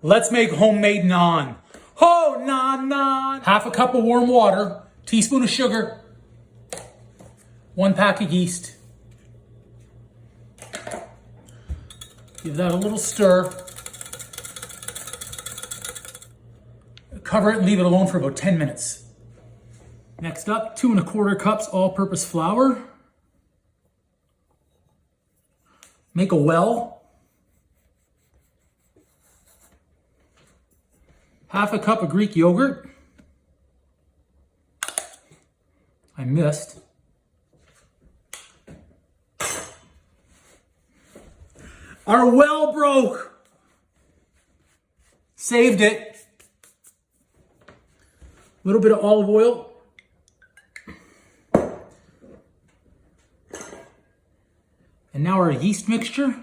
Let's make homemade naan. Oh, naan. Half a cup of warm water, teaspoon of sugar, 1 pack of yeast. Give that a little stir. Cover it and leave it alone for about 10 minutes. Next up, 2 1/4 cups all-purpose flour. Make a well. Half a cup of Greek yogurt. I missed. Our well broke. Saved it. A little bit of olive oil. And now our yeast mixture.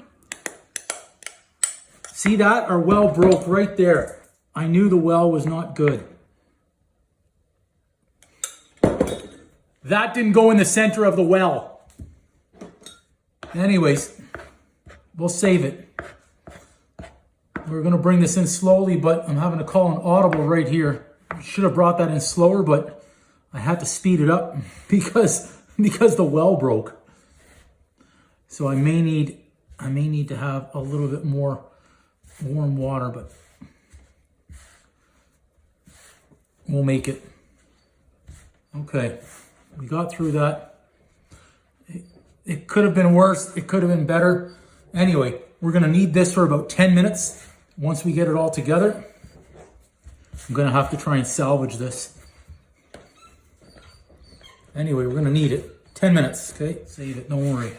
See that? Our well broke right there. I knew the well was not good. That didn't go in the center of the well. Anyways, we'll save it. We're gonna bring this in slowly, but I'm having to call an audible right here. Should have brought that in slower, but I had to speed it up because the well broke. So I may need to have a little bit more warm water, but we'll make it. Okay, we got through that. It could have been worse. It could have been better. Anyway, we're gonna need this for about 10 minutes. Once we get it all together, I'm gonna have to try and salvage this. Anyway, we're gonna need it. 10 minutes, okay? Save it, don't worry.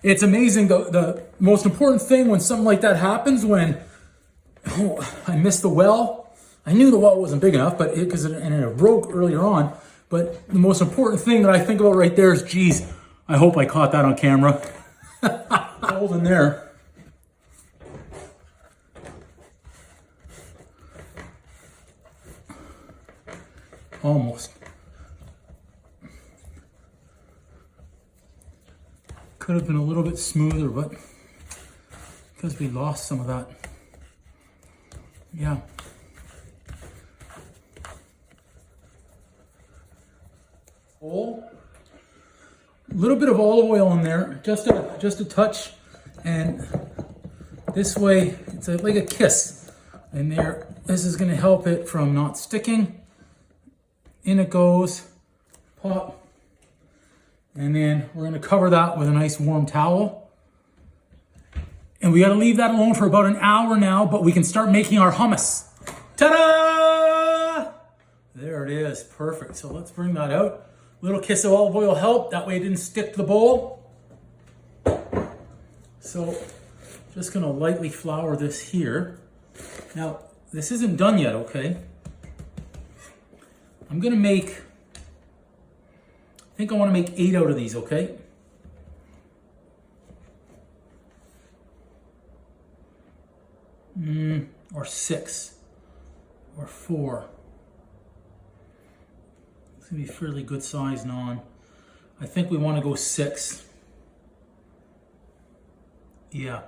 It's amazing, the most important thing when something like that happens, when I missed the well. I knew the well wasn't big enough, but it broke earlier on. But the most important thing that I think about right there is, geez, I hope I caught that on camera. Hold in there. Almost. Could have been a little bit smoother, but because we lost some of that. Yeah. A little bit of olive oil in there, just a touch, and this way it's like a kiss in there. This is going to help it from not sticking. In it goes, pop, and then we're going to cover that with a nice warm towel. And we got to leave that alone for about an hour now, but we can start making our hummus. Ta-da! There it is, perfect. So let's bring that out. Little kiss of olive oil helped, that way it didn't stick to the bowl. So just gonna lightly flour this here. Now, this isn't done yet, okay? I'm gonna make, I think I wanna make 8 out of these, okay? Or 6, or 4. It's gonna be a fairly good size naan. I think we wanna go 6. Yeah.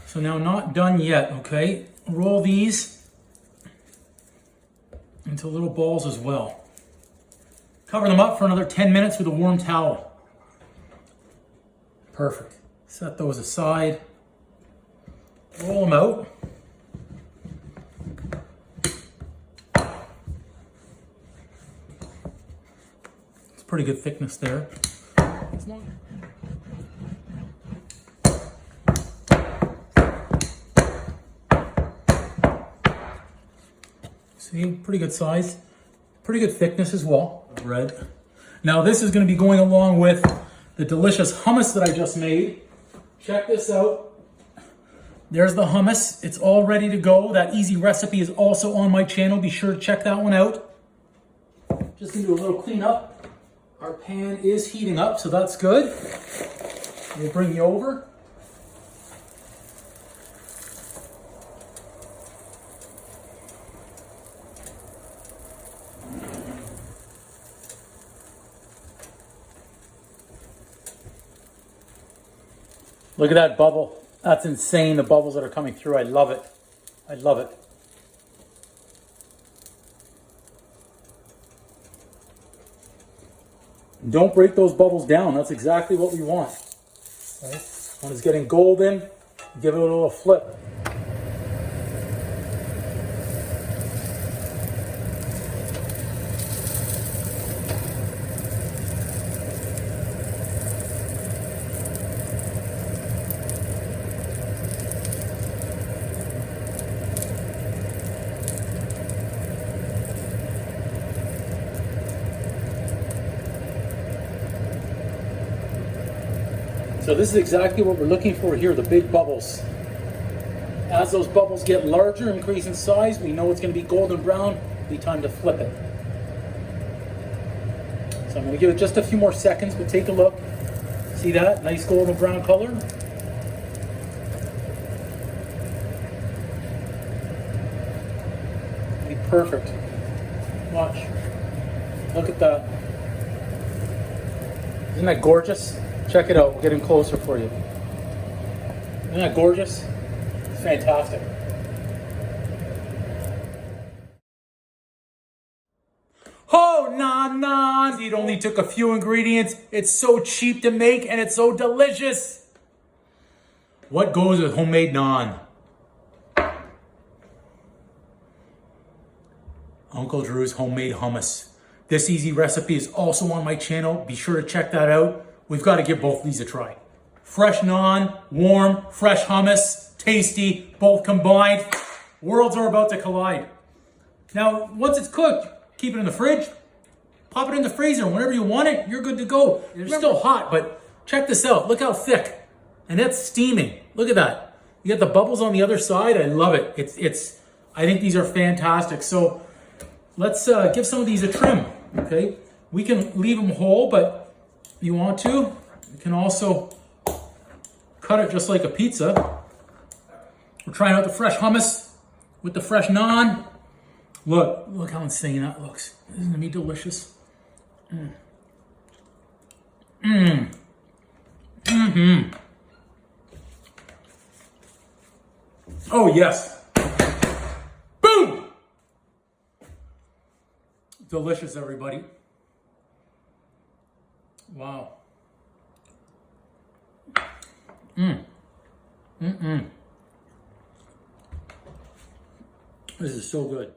So now, not done yet, okay? Roll these into little balls as well. Cover them up for another 10 minutes with a warm towel. Perfect. Set those aside. Roll them out. It's pretty good thickness there. See, pretty good size. Pretty good thickness as well. Bread. Now this is going to be going along with the delicious hummus that I just made. Check this out. There's the hummus. It's all ready to go. That Easyrecipe is also on my channel. Be sure to check that one out. Just gonna do a little cleanup. Our pan is heating up, so that's good. We'll bring you over. Look at that bubble. That's insane, the bubbles that are coming through. I love it. I love it. Don't break those bubbles down. That's exactly what we want. Right? When it's getting golden, give it a little flip. So this is exactly what we're looking for here, the big bubbles. As those bubbles get larger, increase in size, we know it's going to be golden brown. It'll be time to flip it. So I'm going to give it just a few more seconds, but take a look. See that? Nice golden brown color. Be perfect. Watch. Look at that. Isn't that gorgeous? Check it out. We're getting closer for you. Isn't that gorgeous? It's fantastic. Oh, Nann! It only took a few ingredients. It's so cheap to make and it's so delicious. What goes with homemade naan? Uncle Drew's homemade hummus. This easy recipe is also on my channel. Be sure to check that out. We've got to give both these a try. Fresh naan, warm, fresh hummus, tasty, both combined. Worlds are about to collide. Now, once it's cooked, keep it in the fridge, pop it in the freezer, and whenever you want it, you're good to go. They're still hot, but check this out. Look how thick. And that's steaming. Look at that. You got the bubbles on the other side. I love it. I think these are fantastic. So let's give some of these a trim, okay? We can leave them whole, but if you want to, you can also cut it just like a pizza. We're trying out the fresh hummus with the fresh naan. Look how insane that looks. Isn't it delicious? Oh yes. Boom! Delicious, everybody. Wow. This is so good.